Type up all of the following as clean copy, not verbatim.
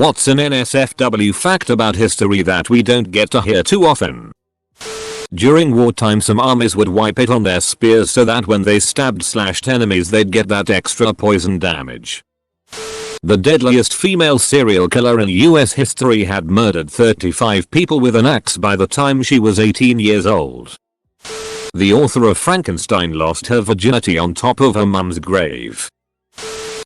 What's an NSFW fact about history that we don't get to hear too often? During wartime some armies would wipe it on their spears so that when they stabbed/slashed enemies they'd get that extra poison damage. The deadliest female serial killer in US history had murdered 35 people with an axe by the time she was 18 years old. The author of Frankenstein lost her virginity on top of her mum's grave.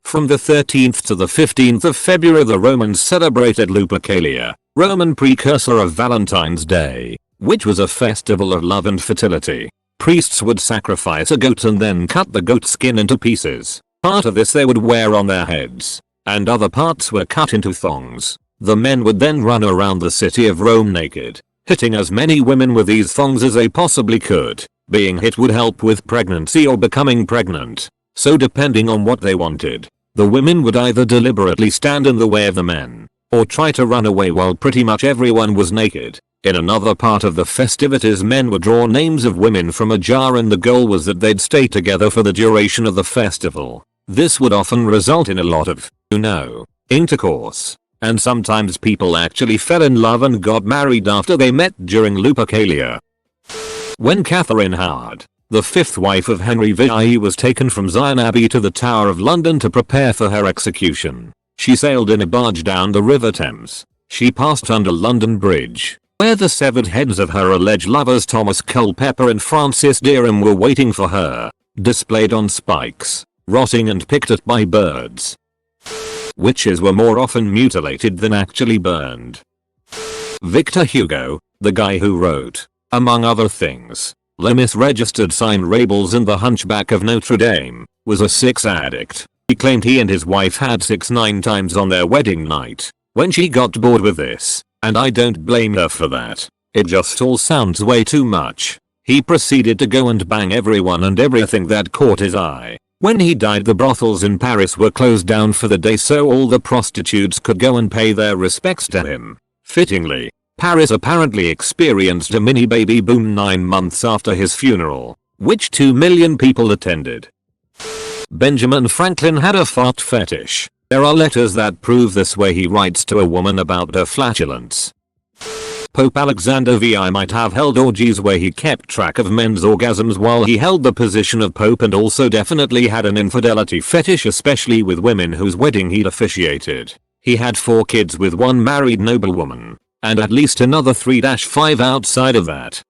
From the 13th to the 15th of February the Romans celebrated Lupercalia, Roman precursor of Valentine's Day, which was a festival of love and fertility. Priests would sacrifice a goat and then cut the goat skin into pieces. Part of this they would wear on their heads, and other parts were cut into thongs. The men would then run around the city of Rome naked, hitting as many women with these thongs as they possibly could. Being hit would help with pregnancy or becoming pregnant, so depending on what they wanted, the women would either deliberately stand in the way of the men, or try to run away while pretty much everyone was naked. In another part of the festivities men would draw names of women from a jar and the goal was that they'd stay together for the duration of the festival. This would often result in a lot of, intercourse, and sometimes people actually fell in love and got married after they met during Lupercalia. When Catherine Howard, the fifth wife of Henry VIII, was taken from Zion Abbey to the Tower of London to prepare for her execution, she sailed in a barge down the River Thames. She passed under London Bridge, where the severed heads of her alleged lovers Thomas Culpeper and Francis Derham were waiting for her, displayed on spikes, rotting and picked at by birds. Witches were more often mutilated than actually burned. Victor Hugo, the guy who wrote, among other things, Les Misregistered Sign Rables and The Hunchback of Notre Dame, was a sex addict. He claimed he and his wife had sex 9 times on their wedding night. When she got bored with this, and I don't blame her for that, it just all sounds way too much, he proceeded to go and bang everyone and everything that caught his eye. When he died the brothels in Paris were closed down for the day so all the prostitutes could go and pay their respects to him. Fittingly, Paris apparently experienced a mini baby boom 9 months after his funeral, which 2 million people attended. Benjamin Franklin had a fart fetish. There are letters that prove this where he writes to a woman about her flatulence. Pope Alexander VI might have held orgies where he kept track of men's orgasms while he held the position of Pope and also definitely had an infidelity fetish, especially with women whose wedding he'd officiated. He had 4 kids with 1 married noblewoman, and at least another 3-5 outside of that.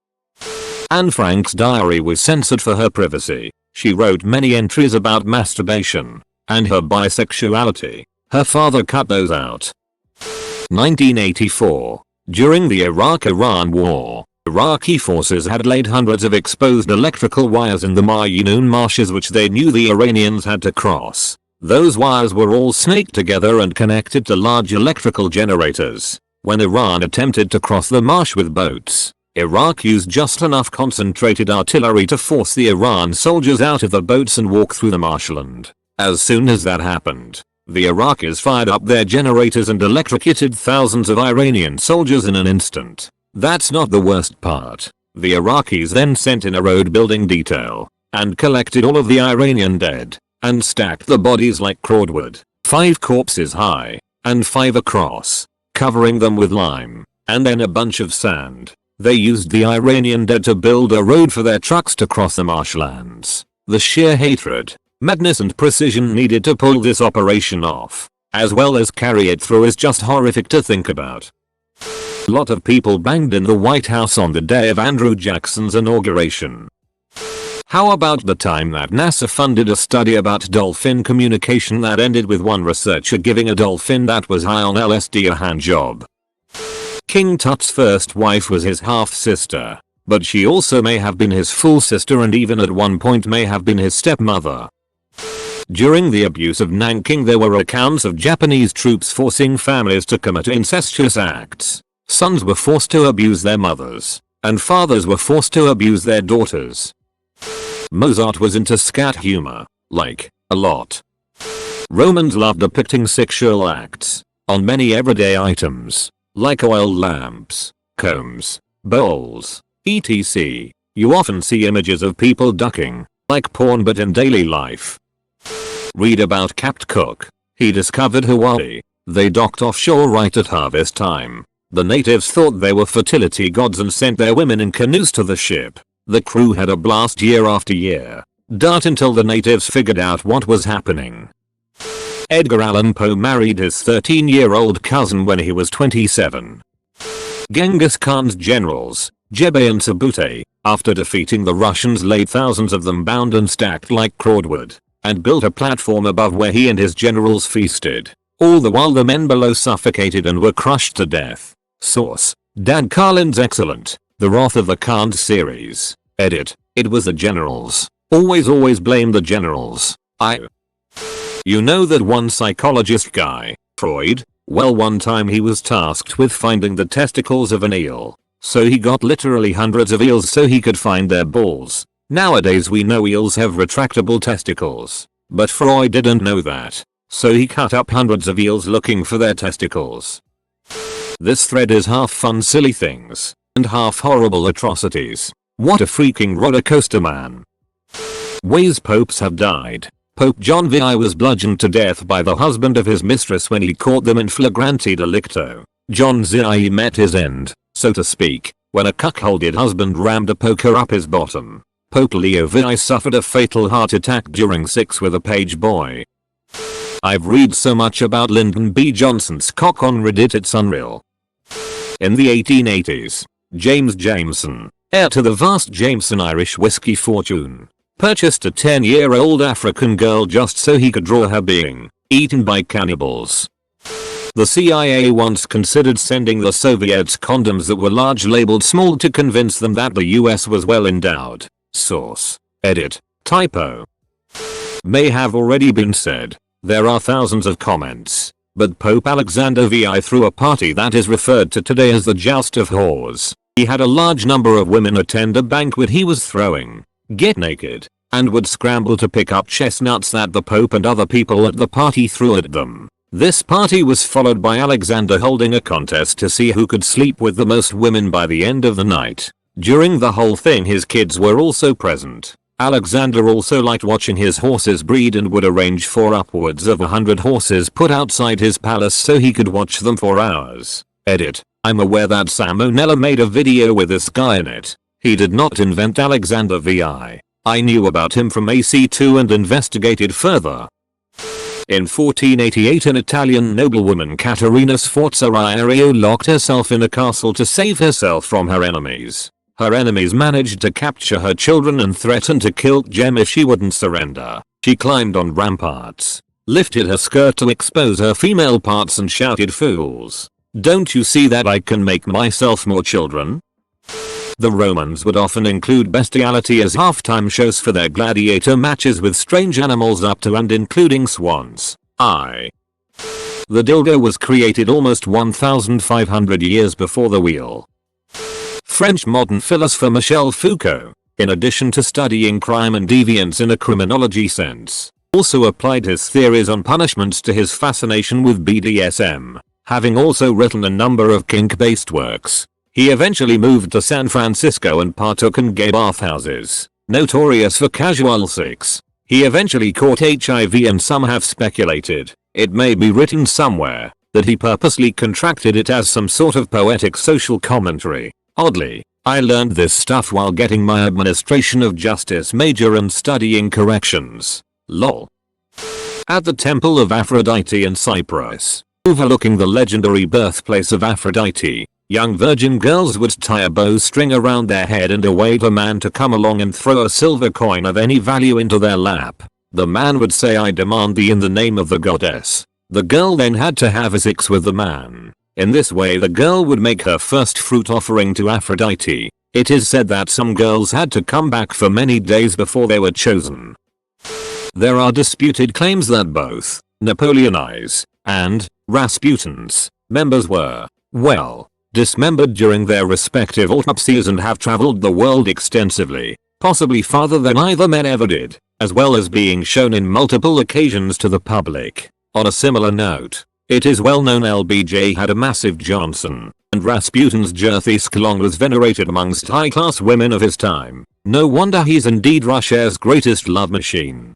Anne Frank's diary was censored for her privacy. She wrote many entries about masturbation and her bisexuality. Her father cut those out. 1984. During the Iraq-Iran War, Iraqi forces had laid hundreds of exposed electrical wires in the Maynoon marshes which they knew the Iranians had to cross. Those wires were all snaked together and connected to large electrical generators. When Iran attempted to cross the marsh with boats, Iraq used just enough concentrated artillery to force the Iran soldiers out of the boats and walk through the marshland. As soon as that happened, the Iraqis fired up their generators and electrocuted thousands of Iranian soldiers in an instant. That's not the worst part. The Iraqis then sent in a road building detail and collected all of the Iranian dead and stacked the bodies like cordwood, 5 corpses high and 5 across, covering them with lime and then a bunch of sand. They used the Iranian dead to build a road for their trucks to cross the marshlands. The sheer hatred, madness and precision needed to pull this operation off, as well as carry it through, is just horrific to think about. Lot of people banged in the White House on the day of Andrew Jackson's inauguration. How about the time that NASA funded a study about dolphin communication that ended with one researcher giving a dolphin that was high on LSD a hand job? King Tut's first wife was his half-sister, but she also may have been his full sister and even at one point may have been his stepmother. During the abuse of Nanking there were accounts of Japanese troops forcing families to commit incestuous acts. Sons were forced to abuse their mothers, and fathers were forced to abuse their daughters. Mozart was into scat humor, like, a lot. Romans loved depicting sexual acts on many everyday items, like oil lamps, combs, bowls, etc. You often see images of people ducking, like porn but in daily life. Read about Capt Cook. He discovered Hawaii, They docked offshore right at harvest time. The natives thought they were fertility gods and sent their women in canoes to the ship. The crew had a blast year after year. Until the natives figured out what was happening. Edgar Allan Poe married his 13-year-old cousin when he was 27. Genghis Khan's generals, Jebbe and Sabute, after defeating the Russians, laid thousands of them bound and stacked like cordwood, and built a platform above where he and his generals feasted. All the while the men below suffocated and were crushed to death. Source: Dan Carlin's excellent The Wrath of the Khans series. Edit: it was the generals. Always blame the generals. You know that one psychologist guy, Freud? Well, one time he was tasked with finding the testicles of an eel. So he got literally hundreds of eels so he could find their balls. Nowadays we know eels have retractable testicles. But Freud didn't know that. So he cut up hundreds of eels looking for their testicles. This thread is half fun silly things, and half horrible atrocities. What a freaking rollercoaster, man. Ways popes have died. Pope John VI was bludgeoned to death by the husband of his mistress when he caught them in flagrante delicto. John VI met his end, so to speak, when a cuckolded husband rammed a poker up his bottom. Pope Leo VI suffered a fatal heart attack during sex with a page boy. I've read so much about Lyndon B. Johnson's cock on Reddit, it's unreal. In the 1880s, James Jameson, heir to the vast Jameson Irish whiskey fortune, purchased a 10-year-old African girl just so he could draw her being eaten by cannibals. The CIA once considered sending the Soviets condoms that were large labeled small to convince them that the US was well endowed. Source: edit: typo. May have already been said. There are thousands of comments, but Pope Alexander VI threw a party that is referred to today as the Joust of Whores. He had a large number of women attend a banquet he was throwing, get naked, and would scramble to pick up chestnuts that the Pope and other people at the party threw at them. This party was followed by Alexander holding a contest to see who could sleep with the most women by the end of the night. During the whole thing his kids were also present. Alexander also liked watching his horses breed and would arrange for upwards of 100 horses put outside his palace so he could watch them for hours. Edit: I'm aware that Salmonella made a video with this guy in it. He did not invent Alexander VI. I knew about him from AC2 and investigated further. In 1488 an Italian noblewoman Caterina Sforza Riario locked herself in a castle to save herself from her enemies. Her enemies managed to capture her children and threatened to kill Gem if she wouldn't surrender. She climbed on ramparts, lifted her skirt to expose her female parts and shouted, "Fools! Don't you see that I can make myself more children?" The Romans would often include bestiality as halftime shows for their gladiator matches with strange animals up to and including swans. The dildo was created almost 1,500 years before the wheel. French modern philosopher Michel Foucault, in addition to studying crime and deviance in a criminology sense, also applied his theories on punishments to his fascination with BDSM, having also written a number of kink-based works. He eventually moved to San Francisco and partook in gay bathhouses, notorious for casual sex. He eventually caught HIV and some have speculated, it may be written somewhere, that he purposely contracted it as some sort of poetic social commentary. Oddly, I learned this stuff while getting my administration of justice major and studying corrections. Lol. At the Temple of Aphrodite in Cyprus, overlooking the legendary birthplace of Aphrodite, young virgin girls would tie a bowstring around their head and await a man to come along and throw a silver coin of any value into their lap. The man would say, "I demand thee in the name of the goddess." The girl then had to have sex with the man. In this way the girl would make her first fruit offering to Aphrodite. It is said that some girls had to come back for many days before they were chosen. There are disputed claims that both Napoleon's and Rasputin's members were, well, dismembered during their respective autopsies and have traveled the world extensively, possibly farther than either men ever did, as well as being shown in multiple occasions to the public. On a similar note, it is well known LBJ had a massive Johnson, and Rasputin's girthy sklong was venerated amongst high-class women of his time. No wonder he's indeed Russia's greatest love machine.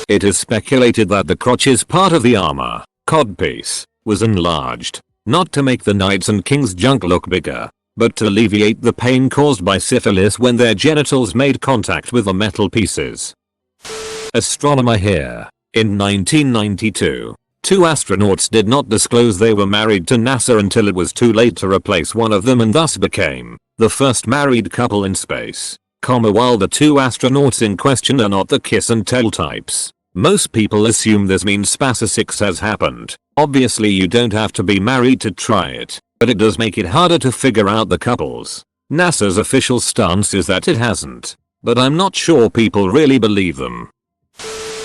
It is speculated that the crotch is part of the armor, codpiece, was enlarged, not to make the knights and kings' junk look bigger, but to alleviate the pain caused by syphilis when their genitals made contact with the metal pieces. Astronomer here. In 1992, two astronauts did not disclose they were married to NASA until it was too late to replace one of them and thus became the first married couple in space, while the two astronauts in question are not the kiss and tell types. Most people assume this means SpaceX has happened. Obviously you don't have to be married to try it, but it does make it harder to figure out the couples. NASA's official stance is that it hasn't, but I'm not sure people really believe them.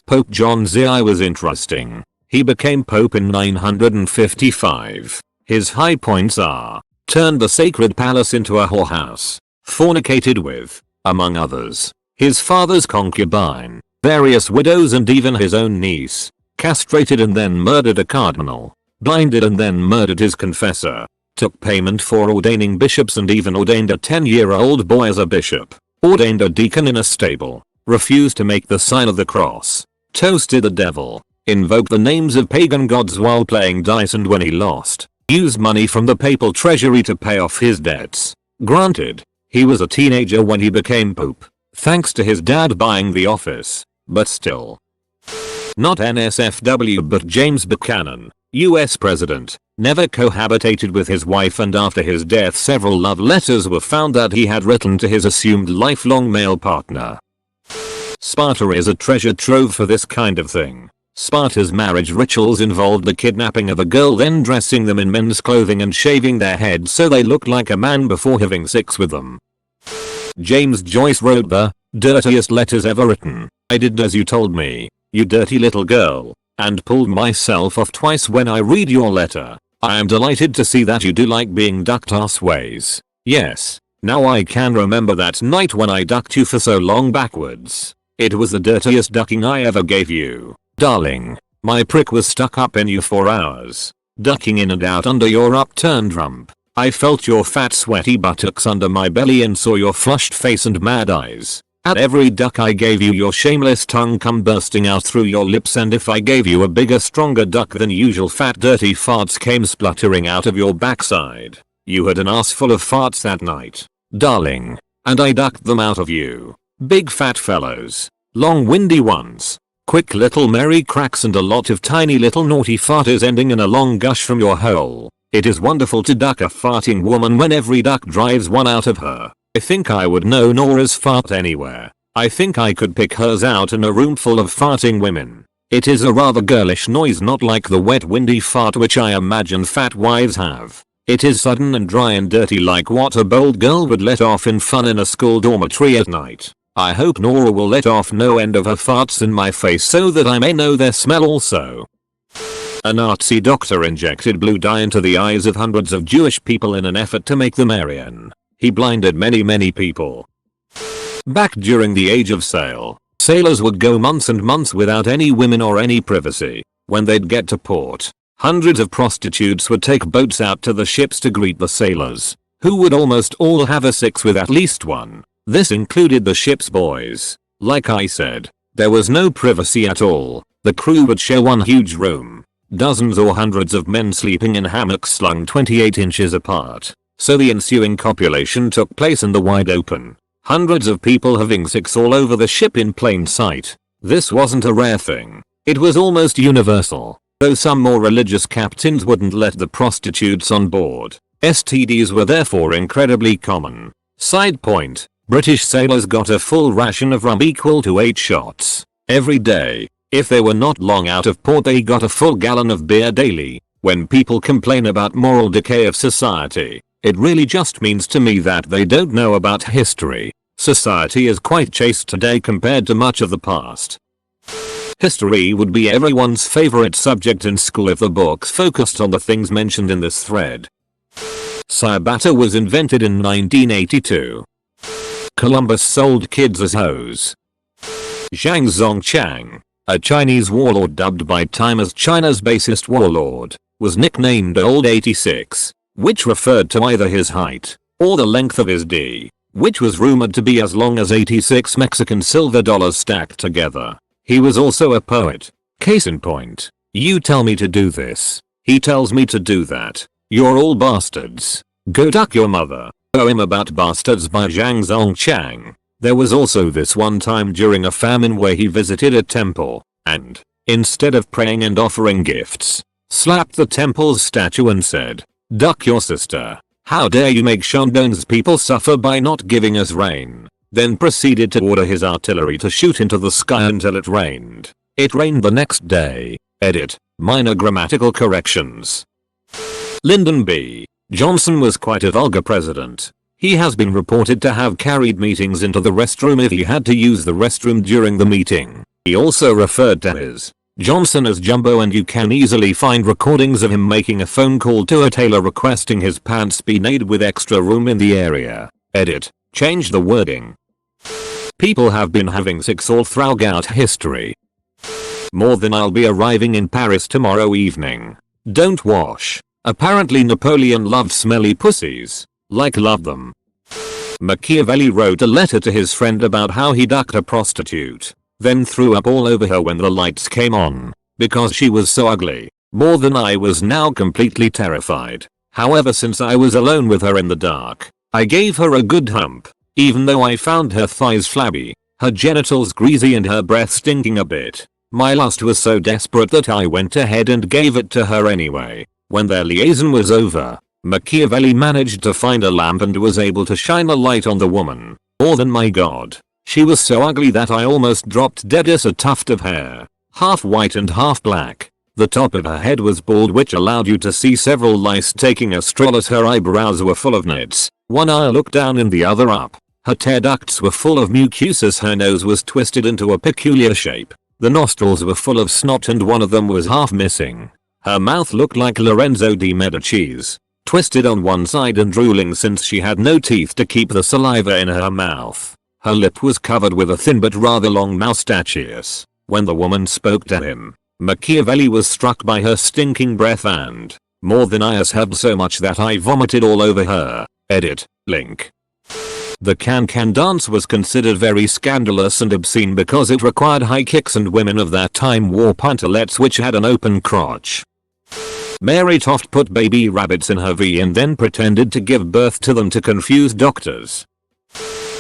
Pope John XI was interesting. He became Pope in 955. His high points are: turned the sacred palace into a whorehouse, fornicated with, among others, his father's concubine, various widows and even his own niece, castrated and then murdered a cardinal, blinded and then murdered his confessor, took payment for ordaining bishops and even ordained a 10-year-old boy as a bishop, ordained a deacon in a stable, refused to make the sign of the cross, toasted the devil, invoked the names of pagan gods while playing dice, and when he lost, used money from the papal treasury to pay off his debts. Granted, he was a teenager when he became pope, thanks to his dad buying the office, but still. Not NSFW but James Buchanan, US President, never cohabitated with his wife, and after his death several love letters were found that he had written to his assumed lifelong male partner. Sparta is a treasure trove for this kind of thing. Sparta's marriage rituals involved the kidnapping of a girl, then dressing them in men's clothing and shaving their heads so they looked like a man before having sex with them. James Joyce wrote the dirtiest letters ever written. I did as you told me, you dirty little girl, and pulled myself off twice when I read your letter. I am delighted to see that you do like being ducked arseways. Yes, now I can remember that night when I ducked you for so long backwards. It was the dirtiest ducking I ever gave you. Darling, my prick was stuck up in you for hours, ducking in and out under your upturned rump. I felt your fat sweaty buttocks under my belly and saw your flushed face and mad eyes. At every duck I gave you, your shameless tongue come bursting out through your lips, and if I gave you a bigger stronger duck than usual, fat dirty farts came spluttering out of your backside. You had an ass full of farts that night, darling, and I ducked them out of you. Big fat fellows, long windy ones, quick little merry cracks, and a lot of tiny little naughty farters ending in a long gush from your hole. It is wonderful to duck a farting woman when every duck drives one out of her. I think I would know Nora's fart anywhere. I think I could pick hers out in a room full of farting women. It is a rather girlish noise, not like the wet windy fart which I imagine fat wives have. It is sudden and dry and dirty, like what a bold girl would let off in fun in a school dormitory at night. I hope Nora will let off no end of her farts in my face so that I may know their smell also. A Nazi doctor injected blue dye into the eyes of hundreds of Jewish people in an effort to make them Aryan. He blinded many people. Back during the age of sail, sailors would go months and months without any women or any privacy. When they'd get to port, hundreds of prostitutes would take boats out to the ships to greet the sailors, who would almost all have a sex with at least one. This included the ship's boys. Like I said, there was no privacy at all. The crew would share one huge room, dozens or hundreds of men sleeping in hammocks slung 28 inches apart. So the ensuing copulation took place in the wide open. Hundreds of people having sex all over the ship in plain sight. This wasn't a rare thing. It was almost universal, though some more religious captains wouldn't let the prostitutes on board. STDs were therefore incredibly common. Side point, British sailors got a full ration of rum equal to 8 shots every day. If they were not long out of port, they got a full gallon of beer daily. When people complain about moral decay of society, it really just means to me that they don't know about history. Society is quite chaste today compared to much of the past. History would be everyone's favorite subject in school if the books focused on the things mentioned in this thread. Ciabatta was invented in 1982. Columbus sold kids as hoes. Zhang Zongchang, a Chinese warlord dubbed by Time as China's basest warlord, was nicknamed Old 86, which referred to either his height or the length of his D, which was rumored to be as long as 86 Mexican silver dollars stacked together. He was also a poet. Case in point, You Tell Me to Do This, He tells me to do that. You're all bastards. Go duck your mother. Poem about bastards by Zhang Zongchang. There was also this one time during a famine where he visited a temple and, instead of praying and offering gifts, slapped the temple's statue and said, "Duck your sister. How dare you make Shandong's people suffer by not giving us rain." Then proceeded to order his artillery to shoot into the sky until it rained. It rained the next day. Edit. Minor grammatical corrections. Lyndon B. Johnson was quite a vulgar president. He has been reported to have carried meetings into the restroom if he had to use the restroom during the meeting. He also referred to his Johnson as Jumbo, and you can easily find recordings of him making a phone call to a tailor requesting his pants be made with extra room in the area. Edit. Change the wording. People have been having sex all throughout history. More than I'll be arriving in Paris tomorrow evening. Don't wash. Apparently Napoleon loved smelly pussies. Like love them. Machiavelli wrote a letter to his friend about how he ducked a prostitute, then threw up all over her when the lights came on, because she was so ugly. More than I was now completely terrified. However, since I was alone with her in the dark, I gave her a good hump, even though I found her thighs flabby, her genitals greasy and her breath stinking a bit. My lust was so desperate that I went ahead and gave it to her anyway. When their liaison was over, Machiavelli managed to find a lamp and was able to shine a light on the woman. More than my god. She was so ugly that I almost dropped dead as a tuft of hair, half white and half black. The top of her head was bald, which allowed you to see several lice taking a stroll as her eyebrows were full of nits, one eye looked down and the other up. Her tear ducts were full of mucus, her nose was twisted into a peculiar shape. The nostrils were full of snot and one of them was half missing. Her mouth looked like Lorenzo de Medici's, twisted on one side and drooling since she had no teeth to keep the saliva in her mouth. Her lip was covered with a thin but rather long moustachius. When the woman spoke to him, Machiavelli was struck by her stinking breath and, more than I have so much that I vomited all over her. Edit. Link. The can-can dance was considered very scandalous and obscene because it required high kicks, and women of that time wore pantalettes which had an open crotch. Mary Toft put baby rabbits in her V and then pretended to give birth to them to confuse doctors.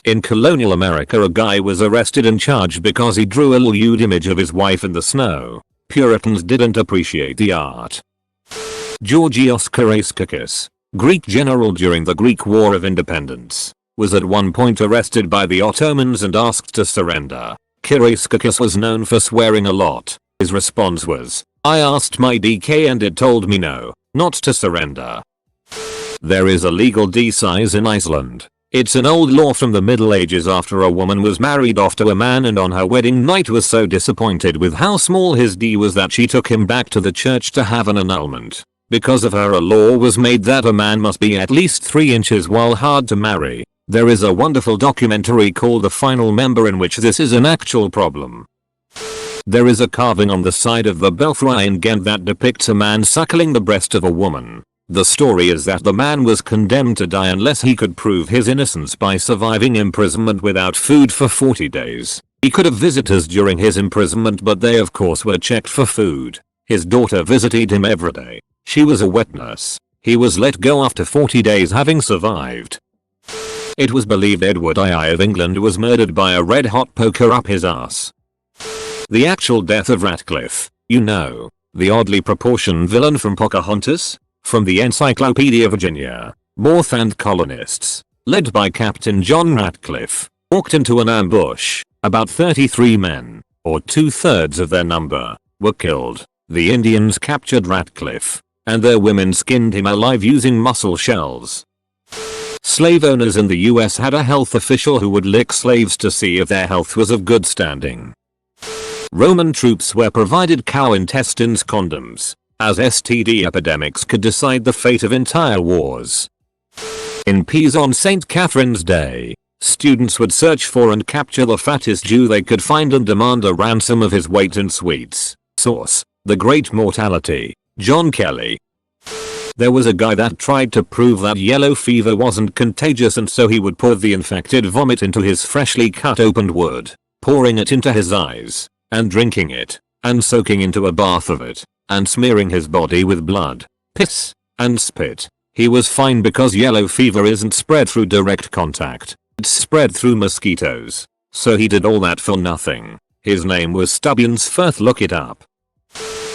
In colonial America, a guy was arrested and charged because he drew a lewd image of his wife in the snow. Puritans didn't appreciate the art. Georgios Karaskakis, Greek general during the Greek War of Independence, was at one point arrested by the Ottomans and asked to surrender. Karaskakis was known for swearing a lot. His response was, "I asked my DK and it told me no, not to surrender." There is a legal D size in Iceland. It's an old law from the Middle Ages after a woman was married off to a man and on her wedding night was so disappointed with how small his D was that she took him back to the church to have an annulment. Because of her, a law was made that a man must be at least 3 inches while hard to marry. There is a wonderful documentary called The Final Member in which this is an actual problem. There is a carving on the side of the belfry in Ghent that depicts a man suckling the breast of a woman. The story is that the man was condemned to die unless he could prove his innocence by surviving imprisonment without food for 40 days. He could have visitors during his imprisonment, but they of course were checked for food. His daughter visited him every day. She was a wet nurse. He was let go after 40 days having survived. It was believed Edward II of England was murdered by a red hot poker up his ass. The actual death of Ratcliffe, you know, the oddly proportioned villain from Pocahontas? From the Encyclopedia Virginia, Morthand colonists, led by Captain John Ratcliffe, walked into an ambush. About 33 men, or 2/3 of their number, were killed. The Indians captured Ratcliffe, and their women skinned him alive using mussel shells. Slave owners in the US had a health official who would lick slaves to see if their health was of good standing. Roman troops were provided cow intestines condoms, as STD epidemics could decide the fate of entire wars. In Pisa on St. Catherine's Day, students would search for and capture the fattest Jew they could find and demand a ransom of his weight in sweets. Source: The Great Mortality, John Kelly. There was a guy that tried to prove that yellow fever wasn't contagious, and so he would pour the infected vomit into his freshly cut opened wood, pouring it into his eyes, and drinking it, and soaking into a bath of it. and smearing his body with blood, piss, and spit. He was fine because yellow fever isn't spread through direct contact. It's spread through mosquitoes. So he did all that for nothing. His name was Stubbians Firth, look it up.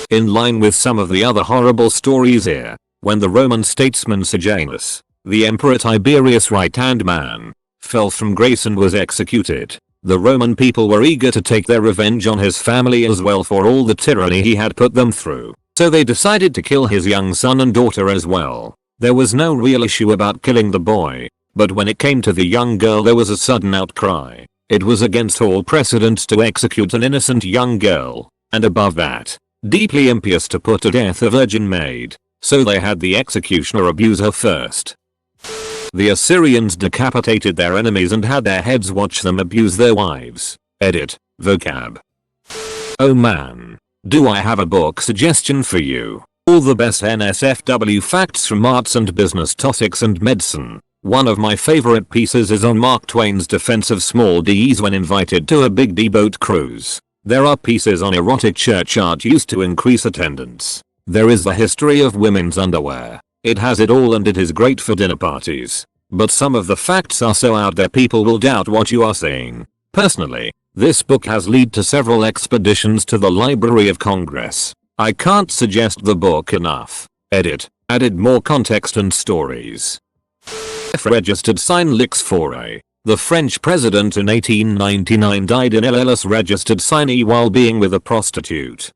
In line with some of the other horrible stories here, when the Roman statesman Sejanus, the Emperor Tiberius' right-hand man, fell from grace and was executed, the Roman people were eager to take their revenge on his family as well for all the tyranny he had put them through. So they decided to kill his young son and daughter as well. There was no real issue about killing the boy, but when it came to the young girl there was a sudden outcry. It was against all precedent to execute an innocent young girl, and above that, deeply impious to put to death a virgin maid, so they had the executioner abuse her first. The Assyrians decapitated their enemies and had their heads watch them abuse their wives. Edit. Vocab. Oh man. Do I have a book suggestion for you? All the best NSFW facts from arts and business topics and medicine. One of my favorite pieces is on Mark Twain's defense of small D's when invited to a big D boat cruise. There are pieces on erotic church art used to increase attendance. There is the history of women's underwear. It has it all and it is great for dinner parties. But some of the facts are so out there people will doubt what you are saying. Personally, this book has led to several expeditions to the Library of Congress. I can't suggest the book enough. Edit. Added more context and stories. Registered sign Lix Faure. The French president in 1899 died in LLS registered signee while being with a prostitute.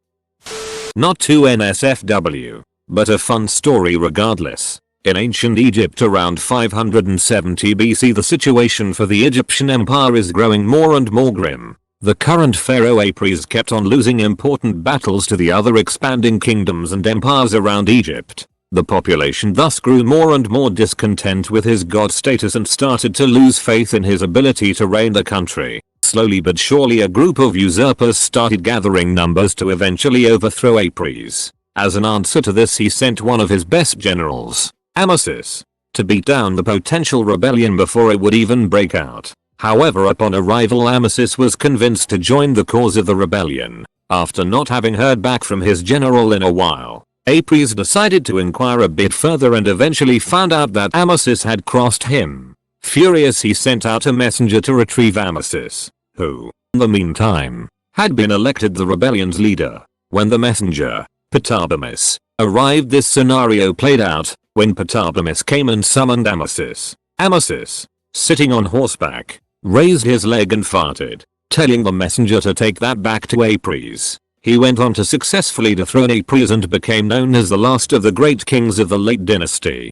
Not too NSFW, but a fun story regardless. In ancient Egypt around 570 BC the situation for the Egyptian empire is growing more and more grim. The current pharaoh Apries kept on losing important battles to the other expanding kingdoms and empires around Egypt. The population thus grew more and more discontent with his god status and started to lose faith in his ability to reign the country. Slowly but surely a group of usurpers started gathering numbers to eventually overthrow Apries. As an answer to this he sent one of his best generals, Amasis, to beat down the potential rebellion before it would even break out. However, upon arrival Amasis was convinced to join the cause of the rebellion. After not having heard back from his general in a while, Apries decided to inquire a bit further and eventually found out that Amasis had crossed him. Furious he sent out a messenger to retrieve Amasis, who, in the meantime, had been elected the rebellion's leader. When the messenger, Ptolemy, arrived this scenario played out, when Ptolemy came and summoned Amasis. Amasis, sitting on horseback, raised his leg and farted, telling the messenger to take that back to Apries. He went on to successfully dethrone Apries and became known as the last of the great kings of the late dynasty.